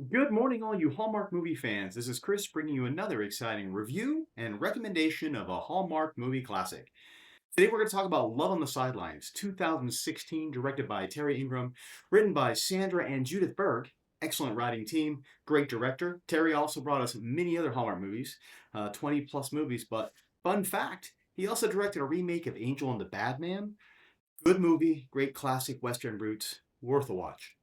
Good morning, all you Hallmark movie fans. This is Chris bringing you another exciting review and recommendation of a Hallmark movie classic. Today we're going to talk about Love on the Sidelines, 2016, directed by Terry Ingram, written by Sandra and Judith Berg. Excellent writing team, great director. Terry also brought us many other Hallmark movies, 20 plus movies, but fun fact, he also directed a remake of Angel and the Bad Man. Good movie, great classic Western roots, worth a watch.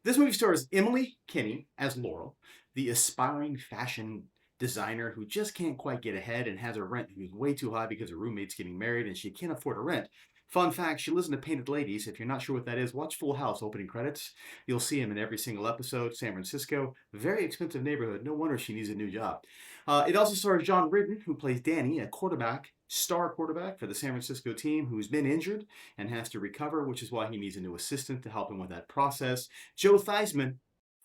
This movie stars Emily Kinney as Laurel, the aspiring fashion designer who just can't quite get ahead and has her rent who's way too high because her roommate's getting married and she can't afford a rent. Fun fact, she lives in the Painted Ladies. If you're not sure what that is, watch Full House opening credits. You'll see him in every single episode. San Francisco, very expensive neighborhood. No wonder she needs a new job. It also stars John Ridden, who plays Danny, a quarterback, star quarterback for the San Francisco team who's been injured and has to recover, which is why he needs a new assistant to help him with that process. Joe Theismann,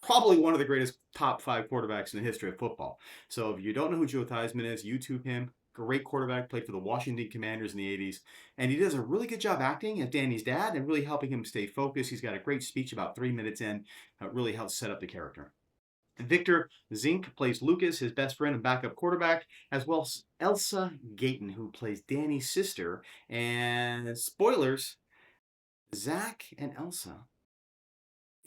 probably one of the greatest top five quarterbacks in the history of football. So if you don't know who Joe Theismann is, YouTube him. Great quarterback, played for the Washington Commanders in the 80s. And he does a really good job acting as Danny's dad and really helping him stay focused. He's got a great speech about 3 minutes in. Really helps set up the character. Victor Zink plays Lucas, his best friend and backup quarterback, as well as Elsa Gayton, who plays Danny's sister. And spoilers, Zach and Elsa,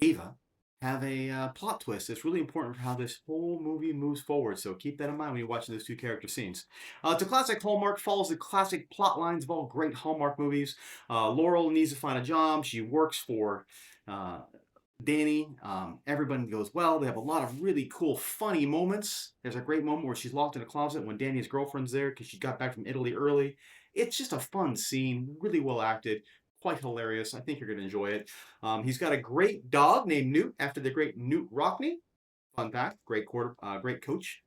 Ava, have a plot twist that's really important for how this whole movie moves forward. So keep that in mind when you're watching those two character scenes. It's a classic Hallmark, follows the classic plot lines of all great Hallmark movies. Laurel needs to find a job. She works for uh, Danny. Everybody goes well. They have a lot of really cool, funny moments. There's a great moment where she's locked in a closet when Danny's girlfriend's there because she got back from Italy early. It's just a fun scene, really well acted, quite hilarious. I think you're going to enjoy it. He's got a great dog named Newt after the great Newt Rockney. Fun fact, great coach.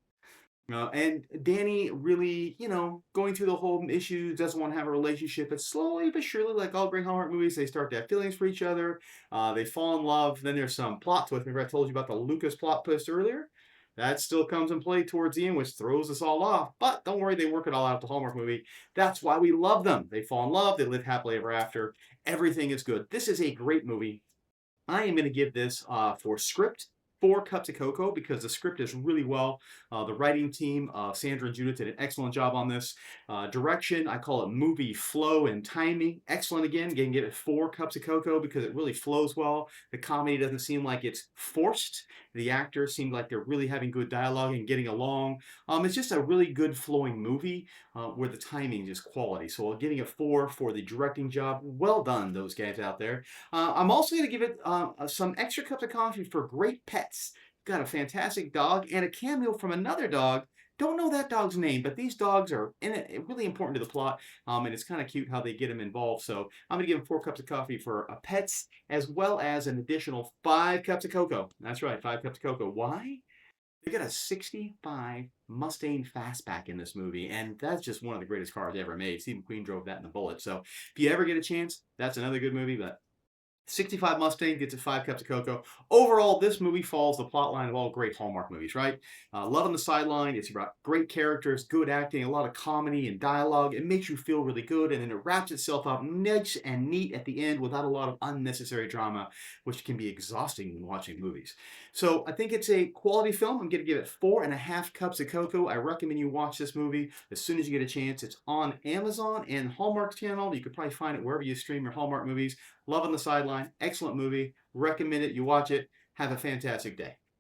And Danny really, going through the whole issue, doesn't want to have a relationship. But slowly but surely, like all great Hallmark movies, they start to have feelings for each other. They fall in love. Then there's some plot twist. Remember I told you about the Lucas plot twist earlier? That still comes in play towards the end, which throws us all off. But don't worry, they work it all out. The Hallmark movie. That's why we love them. They fall in love. They live happily ever after. Everything is good. This is a great movie. I am going to give this for script 4 cups of cocoa because the script is really well. The writing team, Sandra and Judith, did an excellent job on this. Direction, I call it movie flow and timing. Excellent again. Again, give it 4 cups of cocoa because it really flows well. The comedy doesn't seem like it's forced. The actors seem like they're really having good dialogue and getting along. It's just a really good flowing movie where the timing is quality. So I'm giving it 4 for the directing job. Well done, those guys out there. I'm also going to give it some extra cups of coffee for great pets. Got a fantastic dog and a cameo from another dog. Don't know that dog's name, but these dogs are in it, really important to the plot, and it's kind of cute how they get them involved. So I'm going to give them 4 cups of coffee for pets, as well as an additional 5 cups of cocoa. That's right, 5 cups of cocoa. Why? They got a 65 Mustang Fastback in this movie, and that's just one of the greatest cars ever made. Steve McQueen drove that in the Bullet. So if you ever get a chance, that's another good movie, but 65 Mustang gets it 5 cups of cocoa. Overall, this movie follows the plot line of all great Hallmark movies, right? Love on the Sideline. It's about great characters, good acting, a lot of comedy and dialogue. It makes you feel really good, and then it wraps itself up nice and neat at the end without a lot of unnecessary drama, which can be exhausting when watching movies. So I think it's a quality film. I'm going to give it 4.5 cups of cocoa. I recommend you watch this movie as soon as you get a chance. It's on Amazon and Hallmark Channel. You could probably find it wherever you stream your Hallmark movies. Love on the Sideline. Excellent movie. Recommend it. You watch it. Have a fantastic day.